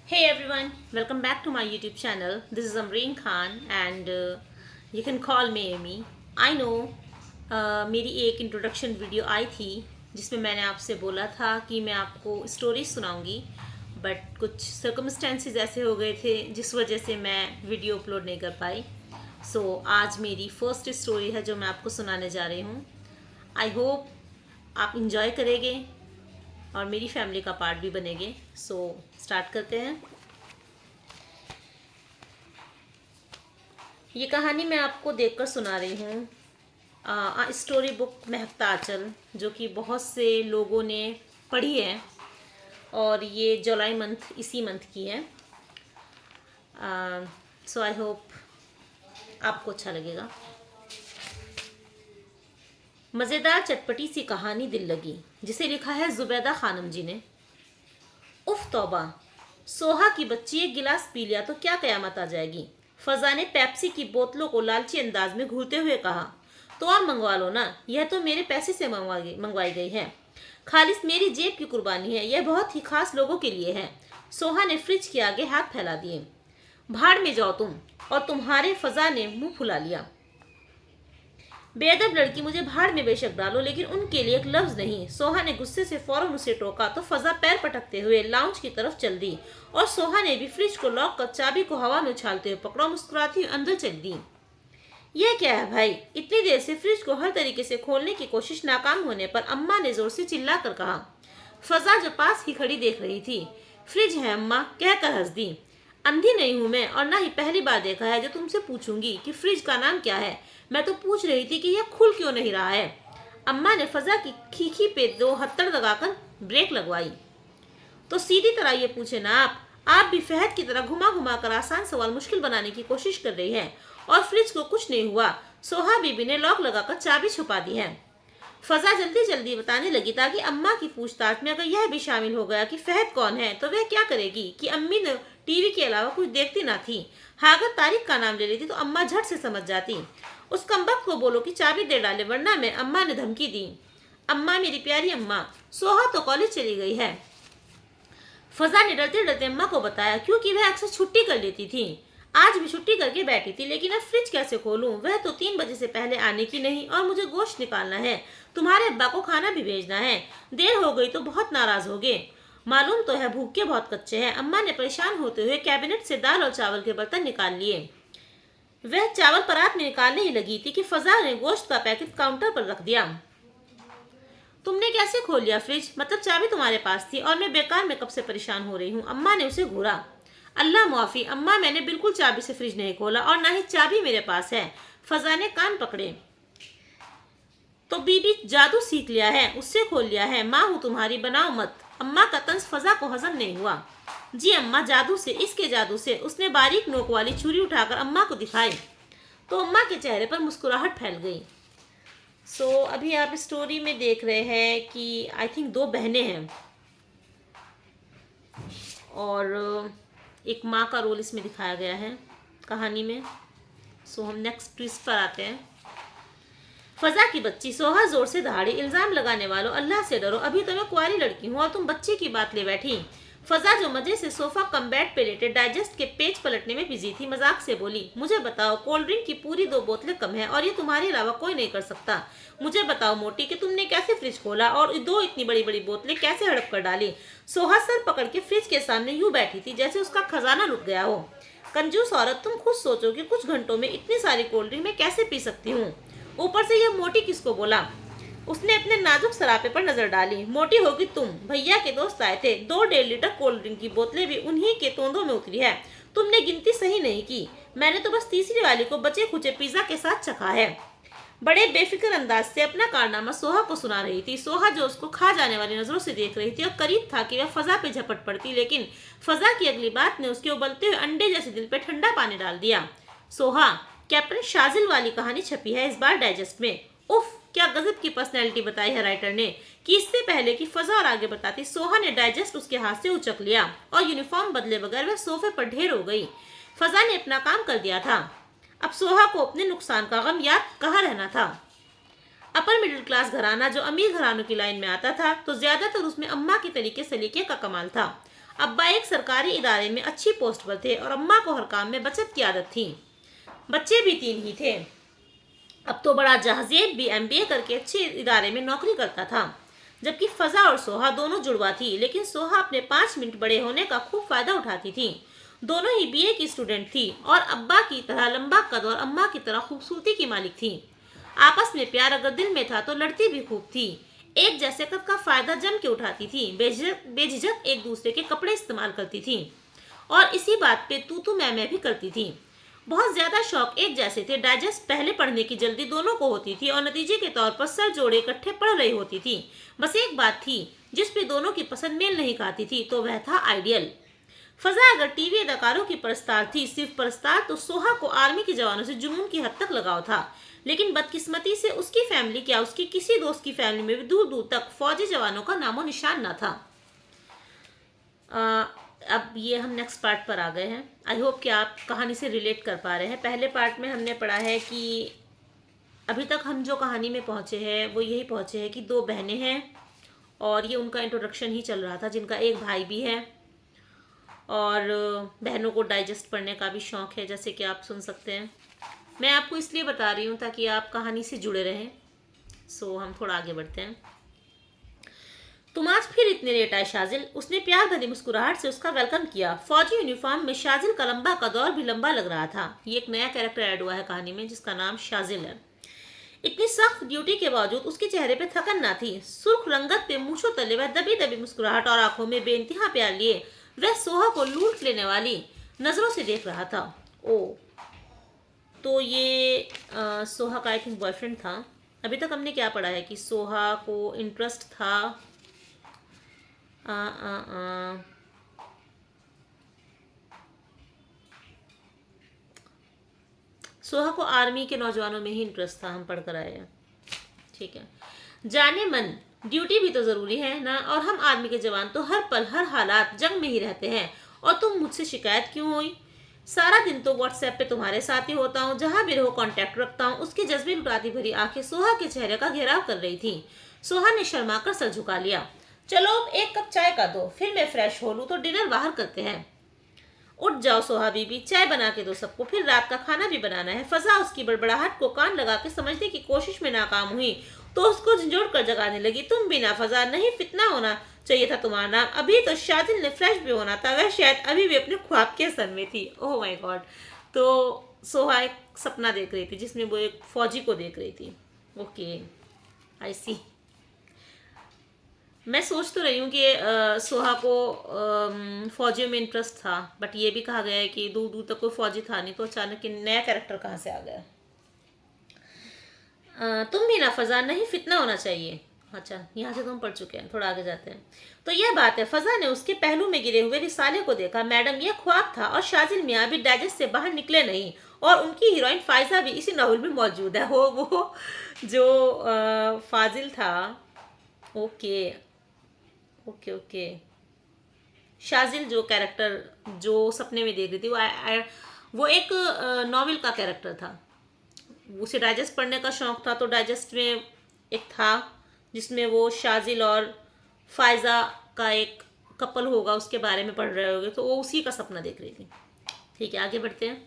Hey everyone, welcome back to my YouTube channel. This is Amreen Khan and you can call me Amy. I know मेरी एक introduction video आई थी जिसमें मैंने आपसे बोला था कि मैं आपको स्टोरी सुनाऊंगी बट कुछ सर्कमस्टेंसेस ऐसे हो गए थे जिस वजह से मैं वीडियो अपलोड नहीं कर पाई। आज मेरी फर्स्ट स्टोरी है जो मैं आपको सुनाने जा रही हूँ। आई होप आप इंजॉय करेंगे और मेरी फैमिली का पार्ट भी बनेंगे। स्टार्ट करते हैं। ये कहानी मैं आपको देखकर सुना रही हूँ स्टोरी बुक महकता आंचल, जो कि बहुत से लोगों ने पढ़ी है और ये जुलाई मंथ इसी मंथ की है। सो आई होप आपको अच्छा लगेगा। मज़ेदार चटपटी सी कहानी दिल लगी, जिसे लिखा है जुबैदा खानम जी ने। उफ तौबा, सोहा की बच्ची एक गिलास पी लिया तो क्या कयामत आ जाएगी। फजा ने पेप्सी की बोतलों को लालची अंदाज में घूरते हुए कहा। तो और मंगवा लो ना, यह तो मेरे पैसे से मंगवाई गई है। खालिस मेरी जेब की कुर्बानी है, यह बहुत ही खास लोगों के लिए है। सोहा ने फ्रिज के आगे हाथ फैला दिए। भाड़ में जाओ तुम और तुम्हारे। फजा ने मुंह फुला लिया। बेअदब लड़की, मुझे भाड़ में बेशक डालो, लेकिन उनके लिए एक लफ्ज नहीं। सोहा ने गुस्से से फौरन उसे टोका तो फजा पैर पटकते हुए लाउंज की तरफ चल दी और सोहा ने भी फ्रिज को लॉक कर चाबी को हवा में उछालते हुए पकड़ा, मुस्कुराती हुई अंदर चल दी। यह क्या है भाई? इतनी देर से फ्रिज को हर तरीके से खोलने की कोशिश नाकाम होने पर अम्मा ने जोर से चिल्लाकर कहा। फजा जो पास ही खड़ी देख रही थी। फ्रिज है अम्मा, कहकर हंस दी। अंधी नहीं हूं मैं, और ना ही पहली बार देखा है जो तुमसे पूछूंगी कि फ्रिज का नाम क्या है। मैं तो पूछ रही थी कि यह खुल क्यों नहीं रहा है। अम्मा ने फजा की खीखी पे दो हत्थड़ लगाकर ब्रेक लगवाई। तो सीधी तरह ये पूछे ना, आप भी फहद की तरह घुमा घुमा कर आसान सवाल मुश्किल बनाने की कोशिश कर रही है। और फ्रिज को कुछ नहीं हुआ। सोहा बीबी ने लॉक लगाकर चाबी छुपा दी है। फजा जल्दी जल्दी बताने लगी ताकि अम्मा की पूछताछ में अगर यह भी शामिल हो गया कि फहद कौन है तो वह क्या करेगी, कि अम्मी ने टीवी के अलावा कुछ देखती ना थी। हाँ, अगर तारिक का नाम ले लेती तो अम्मा झट से समझ जाती। उस कमबख्त को बोलो कि चाबी दे डाले, वरना मैं, अम्मा ने धमकी दी। अम्मा, मेरी प्यारी अम्मा, सोहा तो कॉलेज चली गई है। फजा ने डरते डरते अम्मा को बताया, क्योंकि वह अक्सर छुट्टी कर लेती थी। आज भी छुट्टी करके बैठी थी, लेकिन अब फ्रिज कैसे खोलूं? वह तो 3 बजे से पहले आने की नहीं, और मुझे गोश्त निकालना है। तुम्हारे अब्बा को खाना भी भेजना है। देर हो गई तो बहुत नाराज होगे। मालूम तो है भूखे बहुत कच्चे हैं। अम्मा ने परेशान होते हुए कैबिनेट से दाल और चावल के बर्तन निकाल लिए। वह चावल परात में निकालने ही लगी थी कि फजा ने गोश्त का पैकेट काउंटर पर रख दिया। तुमने कैसे खोल लिया फ्रिज? मतलब चाबी तुम्हारे पास थी और मैं बेकार में कब से परेशान हो रही हूँ। अम्मा ने उसे घूरा। अल्लाह मुआफी अम्मा, मैंने बिल्कुल चाबी से फ्रिज नहीं खोला और ना ही चाबी मेरे पास है। फजा ने कान पकड़े। तो बीबी जादू सीख लिया है, उससे खोल लिया है। माँ हूँ तुम्हारी, बनाओ मत। अम्मा का तंज फजा को हजम नहीं हुआ। जी अम्मा, जादू से, इसके जादू से। उसने बारीक नोक वाली छुरी उठाकर अम्मा को दिखाई तो अम्मा के चेहरे पर मुस्कुराहट फैल गई। अभी आप स्टोरी में देख रहे हैं कि आई थिंक 2 बहनें हैं और एक माँ का रोल इसमें दिखाया गया है कहानी में। हम नेक्स्ट ट्विस्ट पर आते हैं। फजा की बच्ची। सोहा जोर से दहाड़ी। इल्जाम लगाने वालों, अल्लाह से डरो, अभी तो मैं कुंवारी लड़की हूँ और तुम बच्चे की बात ले बैठी। फजा जो मजे से सोफा कम बेड पे लेटे डाइजेस्ट के पेज पलटने में बिजी थी, मजाक से बोली, मुझे बताओ, कोल्ड ड्रिंक की पूरी 2 बोतलें कम है और ये तुम्हारे अलावा कोई नहीं कर सकता। मुझे बताओ मोटी, कि तुमने कैसे फ्रिज खोला और 2 इतनी बड़ी बड़ी बोतलें कैसे हड़प कर डाली। सोहा सर पकड़ के फ्रिज के सामने यूं बैठी थी जैसे उसका खजाना लुट गया हो। कंजूस औरत, तुम खुद सोचो कि कुछ घंटों में इतनी सारी कोल्ड ड्रिंक मैं कैसे पी सकती हूँ। ऊपर से यह मोटी किसको बोला? उसने अपने नाजुक सरापे पर नजर डाली। मोटी होगी तुम, भैया के दोस्त आए थे। 2 1.5 लीटर कोल्ड ड्रिंक की बोतलें भी उन्हीं के तोंदों में उतरी है। तुमने गिनती सही नहीं की। मैंने तो बस तीसरी वाली को बचे खुचे पिज्जा के साथ चखा है। बड़े बेफिक्र अंदाज से अपना कारनामा सोहा को सुना रही थी। सोहा जो उसको खा जाने वाली नजरों से देख रही थी और करीब था कि वह फजा पे झपट पड़ती, लेकिन फजा की अगली बात ने उसके उबलते हुए अंडे जैसे दिल पे ठंडा पानी डाल दिया। सोहा, कैप्टन शाजिल वाली कहानी छपी है इस बार डाइजेस्ट में। उफ, क्या गजब की पर्सनैलिटी बताई है राइटर ने, कि इससे पहले कि फजा और आगे बताती, सोहा ने डाइजेस्ट उसके हाथ से उचक लिया और यूनिफॉर्म बदले बगैर वह सोफे पर ढेर हो गई। फजा ने अपना काम कर दिया था। अब सोहा को अपने नुकसान का गम याद कहाँ रहना था। अपर मिडिल क्लास घराना जो अमीर घरानों की लाइन में आता था, तो ज्यादातर उसमें अम्मा के तरीके सलीके का कमाल था। अब्बा एक सरकारी इदारे में अच्छी पोस्ट पर थे और अम्मा को हर काम में बचत की आदत थी। बच्चे भी 3 ही थे। अब तो बड़ा जहाजेब भी एमबीए करके अच्छे इदारे में नौकरी करता था, जबकि फजा और सोहा दोनों जुड़वा थी, लेकिन सोहा अपने 5 मिनट बड़े होने का खूब फायदा उठाती थी। दोनों ही बीए की स्टूडेंट थी और अब्बा की तरह लंबा कद और अम्मा की तरह खूबसूरती की मालिक थी। आपस में प्यार अगर दिल में था तो लड़ती भी खूब थी। एक जैसे कद का फायदा जम के उठाती थी, बेझिझक एक दूसरे के कपड़े इस्तेमाल करती थी और इसी बात पे तू मैं भी करती थी। बहुत ज्यादा शौक एक जैसे थे। डाइजेस्ट पहले पढ़ने की जल्दी दोनों को होती थी और नतीजे के तौर पर सर जोड़े इकट्ठे पढ़ रही होती थी। बस एक बात थी जिस पे दोनों की पसंद मेल नहीं खाती थी, तो वह था आइडियल। फजा अगर टीवी अदाकारों की परस्तार थी, सिर्फ परस्तार, तो सोहा को आर्मी के जवानों से जुनून की हद तक लगाव था। लेकिन बदकिस्मती से उसकी फैमिली क्या, उसकी किसी दोस्त की फैमिली में भी दूर दूर तक फौजी जवानों का नामो निशान न था। अब ये हम नेक्स्ट पार्ट पर आ गए हैं। आई होप कि आप कहानी से रिलेट कर पा रहे हैं। पहले पार्ट में हमने पढ़ा है कि अभी तक हम जो कहानी में पहुंचे हैं वो यही पहुंचे हैं कि 2 बहनें हैं और ये उनका इंट्रोडक्शन ही चल रहा था, जिनका एक भाई भी है और बहनों को डाइजेस्ट पढ़ने का भी शौक है, जैसे कि आप सुन सकते हैं। मैं आपको इसलिए बता रही हूँ ताकि आप कहानी से जुड़े रहें। सो हम थोड़ा आगे बढ़ते हैं। तुम आज फिर इतने लेट आए शाजिल, उसने प्यार भरी मुस्कुराहट से उसका वेलकम किया। फौजी यूनिफॉर्म में शाजिल का लंबा कद और भी लंबा लग रहा था। ये एक नया कैरेक्टर ऐड हुआ है कहानी में जिसका नाम शाजिल है। इतनी सख्त ड्यूटी के बावजूद उसके चेहरे पे थकन ना थी। सुर्ख रंगत पे मूछों तले वह दबी दबी मुस्कुराहट और आंखों में बेइंतहा प्यार लिए वह सोहा को लूट लेने वाली नजरों से देख रहा था। ओ, तो ये सोहा का आई थिंक बॉयफ्रेंड था। अभी तक हमने क्या पढ़ा है कि सोहा को इंटरेस्ट था सोहा को आर्मी के नौजवानों में ही इंटरेस्ट था, हम पढ़ कर आए हैं। ठीक है, जाने मन ड्यूटी भी तो जरूरी है ना, और हम आर्मी के जवान तो हर पल हर हालात जंग में ही रहते हैं। और तुम मुझसे शिकायत क्यों हुई? सारा दिन तो व्हाट्सएप पे तुम्हारे साथ ही होता हूँ, जहाँ भी रहो कांटेक्ट रखता हूँ। उसके जज्बे लुटाती भरी आंखें सोहा के चेहरे का घेराव कर रही थी। सोहा ने शर्मा कर सर झुका लिया। चलो अब 1 कप चाय का दो, फिर मैं फ्रेश हो लूँ तो डिनर बाहर करते हैं। उठ जाओ सोहा बीबी, चाय बना के दो सबको, फिर रात का खाना भी बनाना है। फजा उसकी बड़बड़ाहट को कान लगा के समझने की कोशिश में नाकाम हुई तो उसको झंझोड़ कर जगाने लगी। तुम भी ना फजा, नहीं फितना होना चाहिए था तुम्हारा नाम। अभी तो शाजिल ने फ्रेश भी होना था, वह शायद अभी भी अपने ख्वाब के सन में थी। Oh my God. तो सोहा एक सपना देख रही थी जिसमें वो एक फौजी को देख रही थी। ओके, आई सी। मैं सोच तो रही हूँ कि सोहा को फौजियों में इंटरेस्ट था, बट ये भी कहा गया है कि दूर दूर तक कोई फौजी था नहीं, तो अचानक ये नया कैरेक्टर कहाँ से आ गया। तुम भी ना फजा, नहीं फितना होना चाहिए। अच्छा, यहाँ से तो हम पढ़ चुके हैं, थोड़ा आगे जाते हैं। तो यह बात है। फजा ने उसके पहलू में गिरे हुए रिसाले को देखा। मैडम, यह ख्वाब था और शाजिल मियाँ अभी डाइजेस्ट से बाहर निकले नहीं, और उनकी हीरोइन फायजा भी इसी नॉवल में मौजूद है। वो जो फाजिल था। ओके ओके ओके, शाजिल जो कैरेक्टर जो सपने में देख रही थी वो एक नॉवेल का कैरेक्टर था। उसे डाइजेस्ट पढ़ने का शौक था, तो डाइजेस्ट में एक था जिसमें वो शाजिल और फायजा का एक कपल होगा, उसके बारे में पढ़ रहे होंगे, तो वो उसी का सपना देख रही थी। ठीक है, आगे बढ़ते हैं।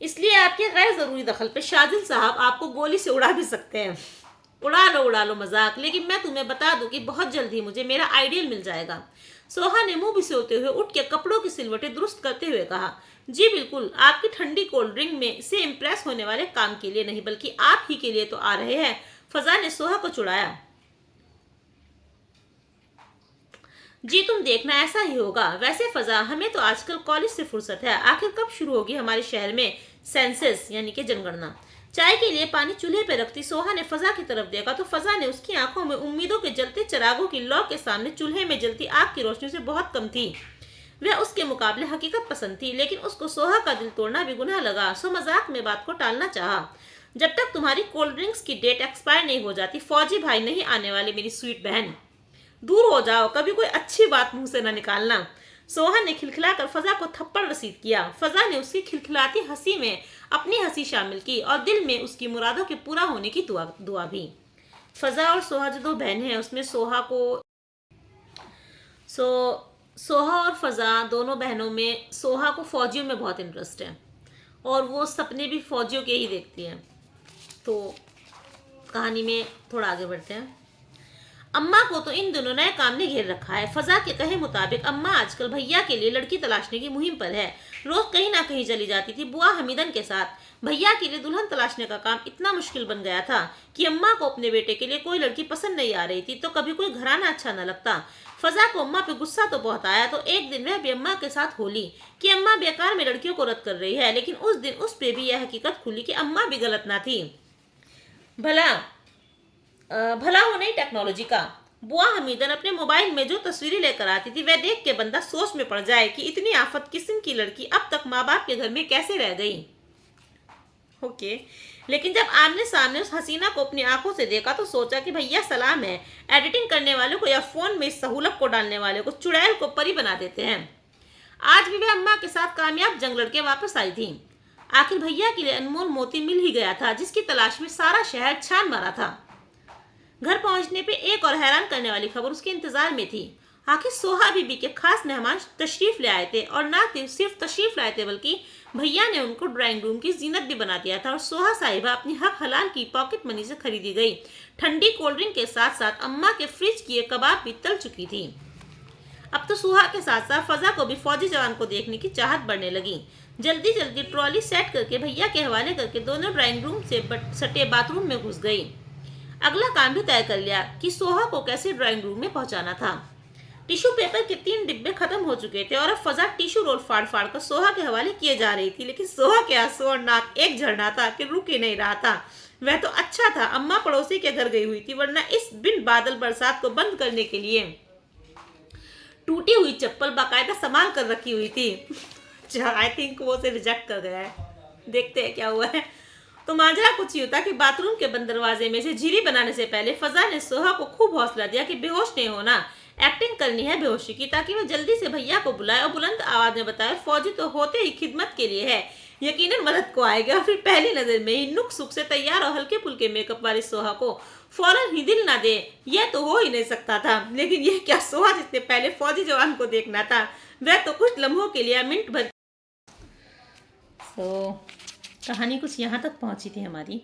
इसलिए आपके गैर ज़रूरी दखल पे शाजिल साहब आपको गोली से उड़ा भी सकते हैं। उड़ा लो मजाक, लेकिन मैं तुम्हें बता दूं कि बहुत जल्द ही मुझे मेरा आइडियल मिल जाएगा। सोहा ने मुंह बिसोते हुए उठ के कपड़ों की सिलवटें दुरुस्त करते हुए कहा। जी बिल्कुल, आपकी ठंडी कोल्ड ड्रिंक में से इम्प्रेस होने वाले काम के लिए नहीं, बल्कि आप ही के लिए तो आ रहे हैं। फजा ने सोहा को चुड़ाया। जी तुम देखना, ऐसा ही होगा। वैसे फजा, हमें तो आजकल कॉलेज से फुर्सत है। आखिर कब शुरू होगी हमारे शहर में सेंसस यानी कि जनगणना? चाय के लिए पानी चूल्हे पर रखती सोहा ने फजा की तरफ देखा तो फजा ने उसकी आंखों में उम्मीदों के जलते चिरागों की लौ के सामने चूल्हे में जलती आग की रोशनी से बहुत कम थी। वह उसके मुकाबले हकीकत पसंद थी, लेकिन उसको सोहा का दिल तोड़ना भी गुनाह लगा। सो मजाक में बात को टालना चाहा। जब तक तुम्हारी कोल्ड ड्रिंक्स की डेट एक्सपायर नहीं हो जाती, फौजी भाई नहीं आने वाले मेरी स्वीट बहन। दूर हो जाओ, कभी कोई अच्छी बात मुंह से न निकालना। सोहा ने खिलखिलाकर फजा को थप्पड़ रसीद किया। फजा ने उसकी खिलखिलाती हंसी में अपनी हंसी शामिल की और दिल में उसकी मुरादों के पूरा होने की दुआ भी। फजा और सोहा जो 2 बहनें हैं, उसमें सोहा को सोहा और फजा दोनों बहनों में सोहा को फौजियों में बहुत इंटरेस्ट है और वो सपने भी फौजियों के ही देखती है। तो कहानी में थोड़ा आगे बढ़ते हैं। अम्मा को तो इन दिनों नए काम ने घेर रखा है। फजा के कहे मुताबिक अम्मा आजकल भैया के लिए लड़की तलाशने की मुहिम पर है। रोज कहीं ना कहीं चली जाती थी बुआ हमीदन के साथ। भैया के लिए दुल्हन तलाशने का काम इतना मुश्किल बन गया था कि अम्मा को अपने बेटे के लिए कोई लड़की पसंद नहीं आ रही थी, तो कभी कोई घराना अच्छा न लगता। फजा को अम्मा पे गुस्सा तो बहुत आया, तो एक दिन वह भी अम्मा के साथ होली कि अम्मा बेकार में लड़कियों को रद्द कर रही है। लेकिन उस दिन उस पे भी यह हकीकत खुली कि अम्मा भी गलत ना थी। भला भला हो नई टेक्नोलॉजी का। बुआ हमीदन अपने मोबाइल में जो तस्वीरें लेकर आती थी वह देख के बंदा सोच में पड़ जाए कि इतनी आफत किस्म की लड़की अब तक माँ बाप के घर में कैसे रह गई। ओके, लेकिन जब आमने सामने उस हसीना को अपनी आंखों से देखा तो सोचा कि भैया सलाम है, एडिटिंग करने वाले को या फोन में इस सहूलत को डालने वाले को चुड़ैल को परी बना देते हैं। आज भी वह अम्मा के साथ कामयाब जंग लड़के वापस आई थी। आखिर भैया के लिए अनमोल मोती मिल ही गया था जिसकी तलाश में सारा शहर छान मारा था। घर पहुंचने पे एक और हैरान करने वाली खबर उसके इंतजार में थी। आखिर सोहा बीबी के खास मेहमान तशरीफ ले आए थे और ना सिर्फ तशरीफ लाए थे बल्कि भैया ने उनको ड्राइंग रूम की जीनत भी बना दिया था। और सोहा साहिबा अपनी हक हलाल की पॉकेट मनी से खरीदी गई ठंडी कोल्ड ड्रिंक के साथ साथ अम्मा के फ्रिज की कबाब भी तल चुकी थी। अब तो सोहा के साथ साथ फजा को भी फौजी जवान को देखने की चाहत बढ़ने लगी। जल्दी जल्दी ट्रॉली सेट करके भैया के हवाले करके दोनों ड्राइंग रूम से सटे बाथरूम में घुस गई। अगला काम भी तय कर लिया कि सोहा को कैसे ड्राइंग रूम में पहुंचाना था। टिश्यू पेपर के 3 डिब्बे खत्म हो चुके थे और अब फजा टिश्यू रोल फाड़ फाड़ कर सोहा के हवाले किए जा रही थी। लेकिन सोहा के आंसू और नाक एक झरना था कि रुक ही नहीं रहा था। वह तो अच्छा था अम्मा पड़ोसी के घर गई हुई थी, वरना इस बिन बादल बरसात को बंद करने के लिए टूटी हुई चप्पल बाकायदा संभाल कर रखी हुई थी। आई थिंक वो उसे रिजेक्ट कर गया है। देखते हैं क्या हुआ है। तो माजरा कुछ यूं था कि बाथरूम के बंद दरवाजे में से झिरी बनाने से पहले फजा ने सोहा को खूब हौसला दिया कि बेहोश नहीं होना, एक्टिंग करनी है बेहोशी की, ताकि वह जल्दी से भैया को बुलाए और बुलंद आवाज में बताए फौजी तो होते ही खिदमत के लिए है, यकीनन मदद को आएगा। और फिर पहली नजर में ही नुक सुख से तैयार और हल्के फुल्के मेकअप वाली सोहा को फौरन ही दिल ना दे, यह तो हो ही नहीं सकता था। लेकिन यह क्या, सोहा जिसने पहले फौजी जवान को देखना था वह तो कुछ लम्हों के लिए मिनट भर। कहानी कुछ यहाँ तक पहुँची थी हमारी।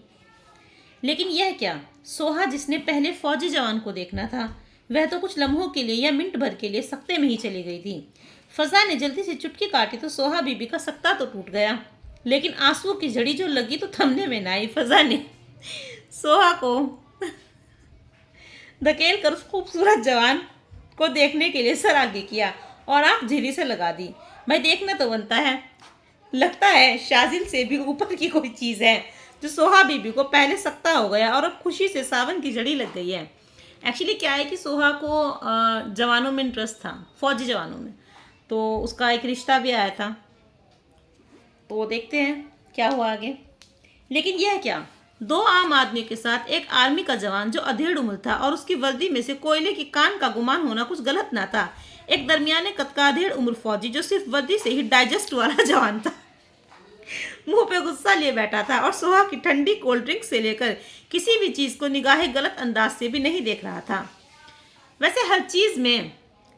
लेकिन यह क्या, सोहा जिसने पहले फौजी जवान को देखना था वह तो कुछ लम्हों के लिए या मिनट भर के लिए सख्ते में ही चली गई थी। फजा ने जल्दी से चुटकी काटी तो सोहा बीबी का सख्ता तो टूट गया, लेकिन आंसुओं की झड़ी जो लगी तो थमने में ना आई। फजा ने सोहा को धकेल कर उस खूबसूरत जवान को देखने के लिए सर आगे किया और आंख झिरी से लगा दी। भाई देखना तो बनता है, लगता है शाजिल से भी ऊपर की कोई चीज़ है जो सोहा बीबी को पहले सख्ता हो गया और अब खुशी से सावन की जड़ी लग गई है। एक्चुअली क्या है कि सोहा को जवानों में इंटरेस्ट था, फौजी जवानों में, तो उसका एक रिश्ता भी आया था। तो देखते हैं क्या हुआ आगे। लेकिन यह क्या, 2 आम आदमी के साथ एक आर्मी का जवान जो अधेड़ उम्र था और उसकी वर्दी में से कोयले की कान का गुमान होना कुछ गलत ना था, एक दरमियाने कद का अधेड़ उम्र फौजी जो सिर्फ वर्दी से ही डाइजेस्ट वाला जवान था, मुंह पे गुस्सा लिए बैठा था और सोहा की ठंडी कोल्ड ड्रिंक से लेकर किसी भी चीज को निगाहे गलत अंदाज से भी नहीं देख रहा था। वैसे हर चीज में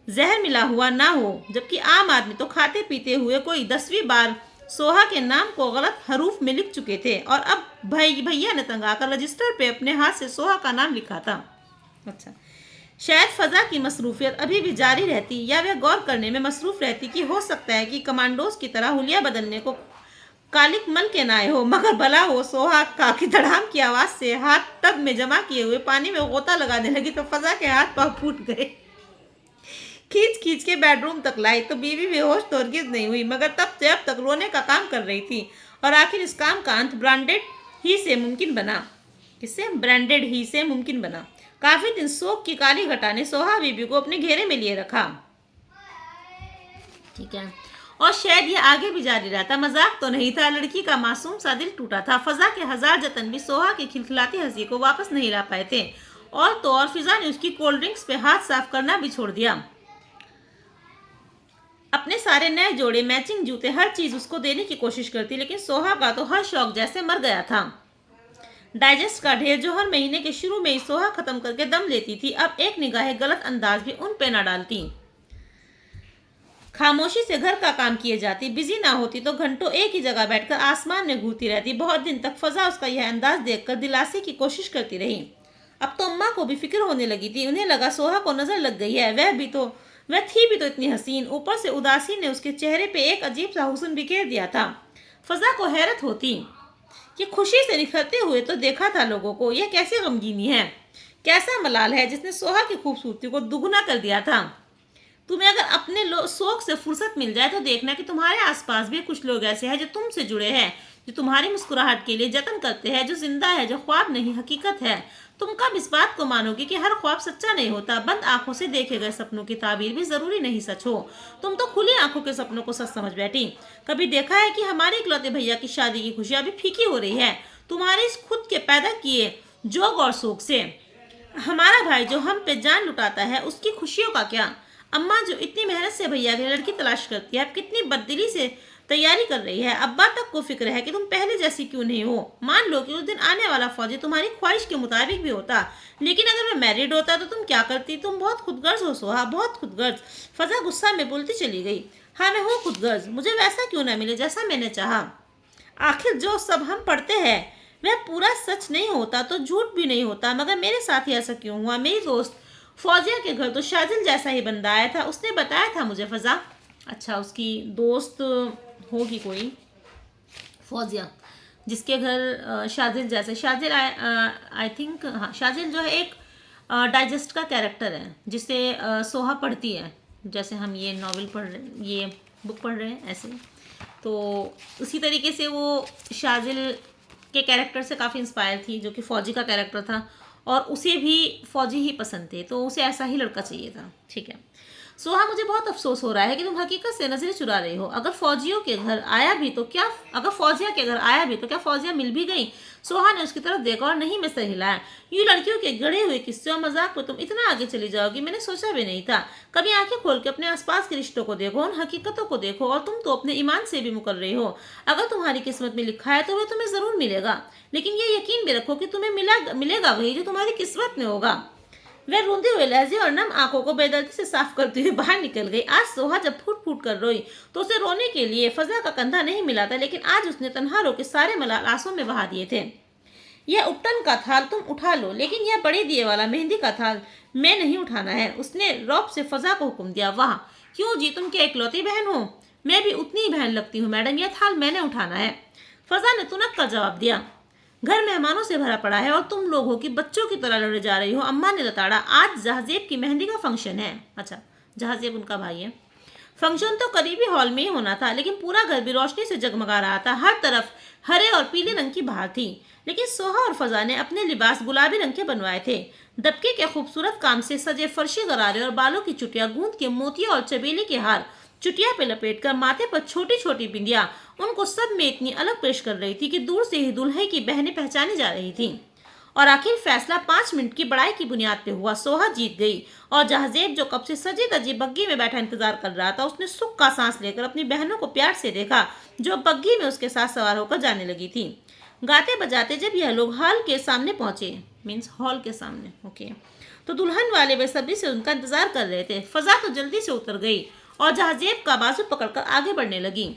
जहर मिला हुआ ना हो, जबकि आम आदमी तो खाते पीते हुए कोई 10वीं बार सोहा के नाम को गलत हरूफ में लिख चुके थे और अब भैया ने तंग आकर रजिस्टर पे अपने हाथ से सोहा का नाम लिखा था। अच्छा, शायद फजा की मसरूफियत अभी भी जारी रहती या वह गौर करने में मसरूफ रहती कि हो सकता है कि कमांडोज की तरह हुलिया बदलने को कालिक मल के ना आए हो, मगर भला हो सोहा का की धड़ाम की आवाज से हाथ टब में जमा किए हुए पानी में गोता लगाने लगी तो फजा के हाथ पांव फूट गए। खींच खींच के बेडरूम तक लाई तो बीवी बेहोश तो हरगिज नहीं हुई, मगर तब से अब तक रोने का काम कर रही थी और आखिर इस काम का अंत ब्रांडेड ही से मुमकिन बना। किससे? ब्रांडेड ही से मुमकिन बना। काफी दिन शोक की काली घटा ने सोहा बीबी को अपने घेरे में लिए रखा। ठीक है, और शायद ये आगे भी जारी रहता, मजाक तो नहीं था। लड़की का मासूम सा दिल टूटा था। फजा के 1000 जतन भी सोहा की खिलखिलाती हंसी को वापस नहीं ला पाए थे और तो और फिजा ने उसकी कोल्ड ड्रिंक्स पे हाथ साफ करना भी छोड़ दिया। अपने सारे नए जोड़े, मैचिंग जूते, हर चीज उसको देने की कोशिश करती, लेकिन सोहा का तो हर शौक जैसे मर गया था। डाइजेस्ट का ढेर जो हर महीने के शुरू में ही सोहा खत्म करके दम लेती थी, अब एक निगाह गलत अंदाज भी उन पे न डालती। खामोशी से घर का काम किए जाती, बिजी ना होती तो घंटों एक ही जगह बैठकर आसमान में घूरती रहती। बहुत दिन तक फजा उसका यह अंदाज देखकर दिलासे की कोशिश करती रही। अब तो अम्मा को भी फिक्र होने लगी थी। उन्हें लगा सोहा को नजर लग गई है। वह थी भी तो इतनी हसीन। ऊपर से उदासी ने उसके चेहरे पे एक अजीब सा हुस्न बिखेर दिया था। फजा को हैरत होती कि खुशी से निखरते हुए तो देखा था लोगों को, यह कैसी गमगीनी है, कैसा मलाल है जिसने सोहा की खूबसूरती को दुगना कर दिया था। तुम्हें अगर अपने शौक से फुर्सत मिल जाए तो देखना कि तुम्हारे आसपास भी कुछ लोग ऐसे हैं जो तुमसे जुड़े हैं, जो तुम्हारी मुस्कुराहट के लिए जतन करते हैं, जो जिंदा है, जो ख्वाब नहीं हकीकत है। तुम कब इस बात को मानोगे कि हर ख्वाब सच्चा नहीं होता। बंद आंखों से देखे गए सपनों की ताबीर भी जरूरी नहीं सच हो। तुम तो खुली आंखों के सपनों को सच समझ बैठी। कभी देखा है कि हमारे इकलौते भैया की शादी की खुशी अभी फीकी हो रही है तुम्हारे इस खुद के पैदा किए जोग और शौक से। हमारा भाई जो हम पे जान लुटाता है, उसकी खुशियों का क्या। अम्मा जो इतनी मेहनत से भैया की लड़की तलाश करती है, अब कितनी बददिली से तैयारी कर रही है। अब्बा तक को फिक्र है कि तुम पहले जैसी क्यों नहीं हो। मान लो कि उस दिन आने वाला फौजी तुम्हारी ख्वाहिश के मुताबिक भी होता, लेकिन अगर मैं मैरिड होता तो तुम क्या करती। तुम बहुत खुदगर्ज हो सोहा, बहुत खुदगर्ज। फजा गुस्सा में बोलती चली गई। हाँ, मैं हूँ खुदगर्ज। मुझे वैसा क्यों ना मिले जैसा मैंने चाहा। आखिर जो सब हम पढ़ते हैं वह पूरा सच नहीं होता तो झूठ भी नहीं होता। मगर मेरे साथ ही ऐसा क्यों हुआ। मेरी दोस्त फौजिया के घर तो शाजिल जैसा ही बंदा आया था। उसने बताया था मुझे। फजा, अच्छा, उसकी दोस्त होगी कोई फौजिया जिसके घर शाजिल जैसे। शाजिल आई थिंक, हाँ, शाजिल जो है एक डाइजेस्ट का कैरेक्टर है जिसे सोहा पढ़ती है। जैसे हम ये नॉवेल पढ़ रहे, ये बुक पढ़ रहे हैं, ऐसे तो उसी तरीके से वो शाजिल के कैरेक्टर से काफ़ी इंस्पायर थी, जो कि फ़ौजी का कैरेक्टर था, और उसे भी फ़ौजी ही पसंद थे, तो उसे ऐसा ही लड़का चाहिए था। ठीक है सोहा, मुझे बहुत अफसोस हो रहा है कि तुम हकीकत से नजरें चुरा रही हो। अगर फौजियों के घर आया भी तो क्या, अगर फौजिया के घर आया भी तो क्या फौजिया मिल भी गई। सोहा ने उसकी तरफ देखा और नहीं में सर हिलाया। यूं लड़कियों के गढ़े हुए किस्से और मजाक पर तुम इतना आगे चली जाओगी, मैंने सोचा भी नहीं था। कभी आंखें खोल के अपने आसपास के रिश्तों को देखो, उन हकीकतों को देखो, और तुम तो अपने ईमान से भी मुकर रही हो। अगर तुम्हारी किस्मत में लिखा है तो वह तुम्हें जरूर मिलेगा, लेकिन ये यकीन भी रखो कि तुम्हें मिलेगा वही जो तुम्हारी किस्मत में होगा। वह रूंधे हुए लहजे और नम आंखों को बेदर्दी से साफ करते हुए बाहर निकल गई। आज सोहा जब फूट फूट कर रोई तो उसे रोने के लिए फजा का कंधा नहीं मिला था, लेकिन आज उसने तन्हा रो के सारे मलाल आंसू में बहा दिए थे। यह उपटन का थाल तुम उठा लो, लेकिन यह बड़े दिए वाला मेहंदी का थाल मैं नहीं उठाना है, उसने रौब से फजा को हुक्म दिया। वाह, क्यों जी, तुम क्या इकलौती बहन हो। मैं भी उतनी ही बहन लगती हूँ मैडम, यह थाल मैंने उठाना है, फजा ने तुनक का जवाब दिया। घर मेहमानों से भरा पड़ा है और तुम लोग हो कि बच्चों की तरह लड़े जा रही हो। अम्मा ने लताड़ा। आज जहाजेब की मेहंदी का फंक्शन है। अच्छा, जहाजेब उनका भाई है। फंक्शन तो करीबी हॉल में ही होना था, लेकिन पूरा घर भी रोशनी से जगमगा रहा था। हर तरफ हरे और पीले रंग की बहार थी, लेकिन सोहा और फजा ने अपने लिबास गुलाबी रंग के बनवाए थे। दबके के खूबसूरत काम से सजे फर्शी गरारे और बालों की चुटिया, गूंद के मोतियों और चबेली के हार चुटिया पे लपेटकर, माथे पर छोटी छोटी बिंदियां उनको सब में इतनी अलग पेश कर रही थी कि दूर से ही दुल्हे की बहनें पहचानी जा रही थीं। और आखिर फैसला 5 मिनट की बड़ाई की बुनियाद पे हुआ। सोहा जीत गई, और जहाजेब जो कब से सजी धजी बग्गी में बैठा इंतजार कर रहा था, उसने सुख का सांस लेकर अपनी बहनों को प्यार से देखा जो बग्गी में उसके साथ सवार होकर जाने लगी थी। गाते बजाते जब यह लोग हॉल के सामने पहुंचे, मीन्स हॉल के सामने, ओके, तो दुल्हन वाले बेसब्री से उनका इंतजार कर रहे थे। फजा तो जल्दी से उतर गई और जहाजेब का बाजू पकड़कर आगे बढ़ने लगी,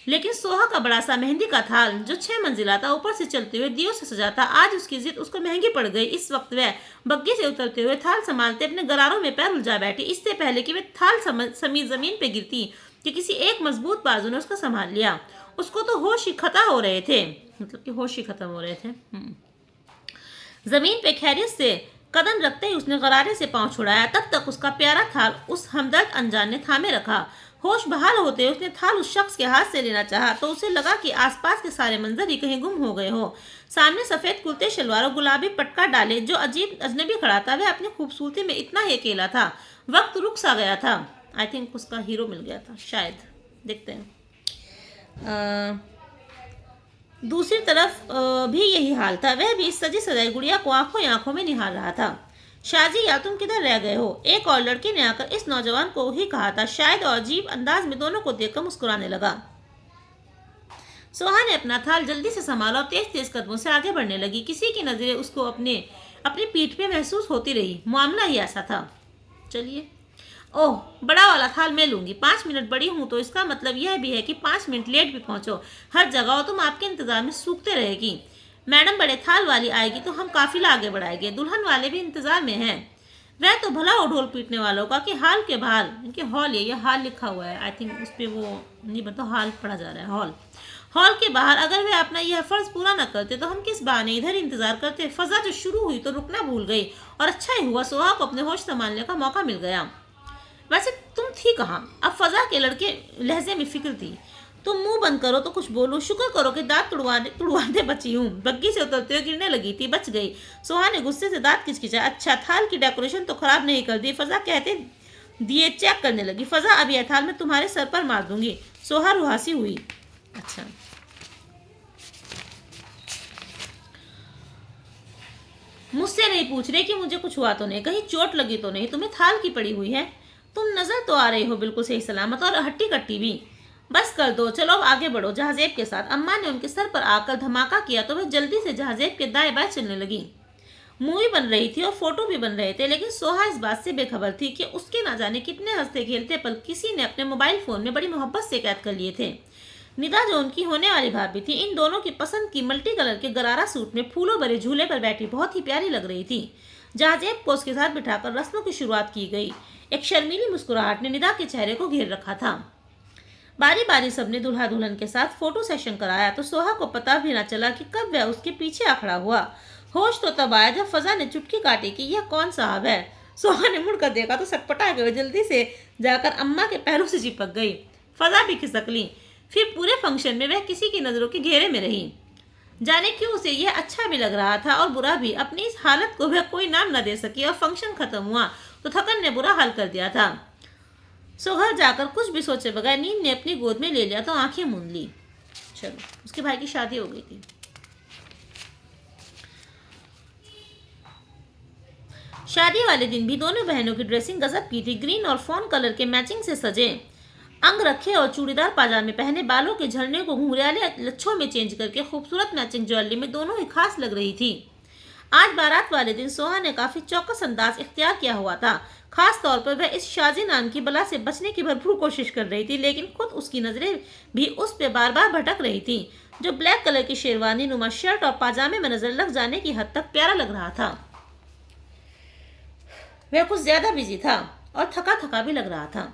लेकिन सोहा का बड़ा सा मेहंदी का थाल जो 6 मंजिला था, ऊपर से चलते हुए दियों से सजा था। आज उसकी जिद उसको महंगी पड़ गई। इस वक्त वह बग्गी से उतरते हुए थाल संभालते अपने गरारों में पैर उलझा बैठी। इससे पहले कि वह थाल समीर जमीन पे गिरती कि किसी एक मजबूत बाजू ने उसको संभाल लिया। उसको तो होश ही खता हो रहे थे, मतलब कि होश ही खत्म हो रहे थे। जमीन पे खैरियत से कदम रखते ही उसने गरारे से पांव छुड़ाया। तब तक उसका प्यारा थाल उस हमदर्द अनजान ने थामे रखा। होश बहाल होते उसने थाल उस शख्स के हाथ से लेना चाहा तो उसे लगा कि आसपास के सारे मंजर ही कहीं गुम हो गए हो। सामने सफेद कुर्ते शलवार और गुलाबी पटका डाले जो अजीब अजनबी खड़ा था, वह अपनी खूबसूरती में इतना ही अकेला था। वक्त रुक सा गया था। आई थिंक उसका हीरो मिल गया था शायद, देखते हैं। दूसरी तरफ भी यही हाल था। वह भी इस सजी सजाई गुड़िया को आंखों आंखों में निहार रहा था। शाहजी, या तुम किधर रह गए हो? एक और लड़की ने आकर इस नौजवान को ही कहा था। शायद और अजीब अंदाज में दोनों को देखकर मुस्कुराने लगा। सोहा ने अपना थाल जल्दी से संभाला और तेज तेज कदमों से आगे बढ़ने लगी। किसी की नजरें उसको अपनी पीठ पे महसूस होती रही। मामला ही ऐसा था। चलिए, ओह, बड़ा वाला थाल मैं लूंगी। 5 मिनट बड़ी हूं तो इसका मतलब यह भी है कि 5 मिनट लेट भी पहुंचो हर जगह हो तुम आपके इंतजार में सूखते रहेगी। मैडम बड़े थाल वाली आएगी तो हम काफिला आगे बढ़ाएंगे। दुल्हन वाले भी इंतजार में हैं। वह तो भला हो ढोल पीटने वालों का कि हाल के बाहर, इनके हॉल है, ये हाल लिखा हुआ है, आई थिंक उस पर वो नहीं बता, हाल पढ़ा जा रहा है, हॉल। हॉल के बाहर अगर वे अपना यह फर्ज पूरा न करते तो हम किस बहाने इधर इंतजार करते। फजा जो शुरू हुई तो रुकना भूल गई, और अच्छा ही हुआ सोहा को अपने होश संभालने का मौका मिल गया। वैसे तुम थी कहाँ? अब फजा के लड़के लहजे में फिक्र थी। तुम मुंह बंद करो तो कुछ बोलो। शुक्र करो कि दांत तुड़वाते बची हूँ। बग्गी से उतरते हुए गिरने लगी थी, बच गई। सोहा ने गुस्से से दांत किचकिचाया। अच्छा, थाल की डेकोरेशन तो खराब नहीं कर दी? फजा कहते दिए चेक करने लगी। फजा, अब यह थाल मैं तुम्हारे सर पर मार दूंगी। सोहा रुहासी हुई। अच्छा, मुझसे नहीं पूछ रहे कि मुझे कुछ हुआ तो नहीं, कहीं चोट लगी तो नहीं, तुम्हें थाल की पड़ी हुई है? तुम नजर तो आ रही हो बिल्कुल सही सलामत, और हट्टी कट्टी भी। बस कर दो, चलो अब आगे बढ़ो जहाजेब के साथ। अम्मा ने उनके सर पर आकर धमाका किया तो वह जल्दी से जहाजेब के दाएं बाएं चलने लगी। मूवी बन रही थी और फोटो भी बन रहे थे, लेकिन सोहा इस बात से बेखबर थी कि उसके ना जाने कितने हंसते खेलते पल किसी ने अपने मोबाइल फोन में बड़ी मोहब्बत से कैद कर लिए थे। निदा जो उनकी होने वाली भाभी थी, इन दोनों की पसंद की मल्टी कलर के गरारा सूट में फूलों भरे झूले पर बैठी बहुत ही प्यारी लग रही थी। जहाजेब को उसके साथ बिठाकर रस्मों की शुरुआत की गई। एक शर्मीली मुस्कुराहट ने निदा के चेहरे को घेर रखा था। बारी बारी सबने दुल्हा दुल्हन के साथ फोटो सेशन कराया तो सोहा को पता भी न चला कि कब वह उसके पीछे आ खड़ा हुआ। होश तो तब आया जब फजा ने चुटकी काटी कि यह कौन साहब है। सोहा ने मुड़कर देखा तो सटपटा गए, जल्दी से जाकर अम्मा के पैरों से चिपक गई। फजा भी खिसक ली। फिर पूरे फंक्शन में वह किसी की नजरों के घेरे में रही। जाने क्यों उसे यह अच्छा भी लग रहा था और बुरा भी। अपनी इस हालत को वह कोई नाम न दे सकी और फंक्शन खत्म हुआ तो थकन ने बुरा हाल कर दिया था। सो घर जाकर कुछ भी सोचे बगैर नींद ने अपनी गोद में ले लिया तो आंखें मूंद ली। चलो, उसके भाई की शादी हो गई थी। शादी वाले दिन भी दोनों बहनों की ड्रेसिंग गजब की थी। ग्रीन और फॉन कलर के मैचिंग से सजे अंग रखे और चूड़ीदार पाजामे पहने, बालों के झरने को घुंघराले लच्छों में चेंज करके खूबसूरत मैचिंग ज्वेलरी में दोनों ही खास लग रही थी। आज बारात वाले दिन सोहा ने काफी चौकस अंदाज इख्तियार किया हुआ था। खास तौर पर वह इस शाजी नाम की बला से बचने की भरपूर कोशिश कर रही थी, लेकिन खुद उसकी नजरें भी उस पर बार बार भटक रही थी, जो ब्लैक कलर की शेरवानी नुमा शर्ट और पाजामे में नजर लग जाने की हद तक प्यारा लग रहा था। वह कुछ ज्यादा बिजी था और थका थका भी लग रहा था।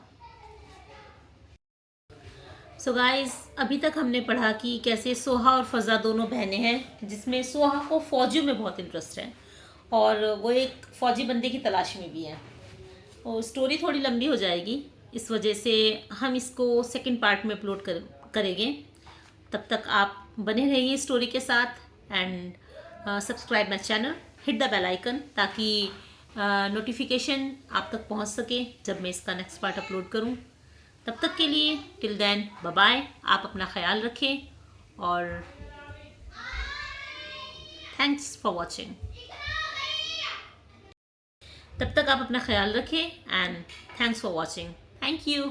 सो गाइस, अभी तक हमने पढ़ा कि कैसे सोहा और फजा दोनों बहनें हैं, जिसमें सोहा को फौजियों में बहुत इंटरेस्ट है और वो एक फौजी बंदे की तलाश में भी है। और स्टोरी थोड़ी लंबी हो जाएगी, इस वजह से हम इसको सेकंड पार्ट में अपलोड करेंगे। तब तक आप बने रहिए स्टोरी के साथ and subscribe my channel, hit the bell icon ताकि नोटिफिकेशन आप तक पहुंच सके जब मैं इसका नेक्स्ट पार्ट अपलोड करूं। तब तक के लिए टिल देन बाय बाय। आप अपना ख्याल रखें और थैंक्स फॉर वॉचिंग। तब तक आप अपना ख्याल रखें and thanks for watching. Thank you.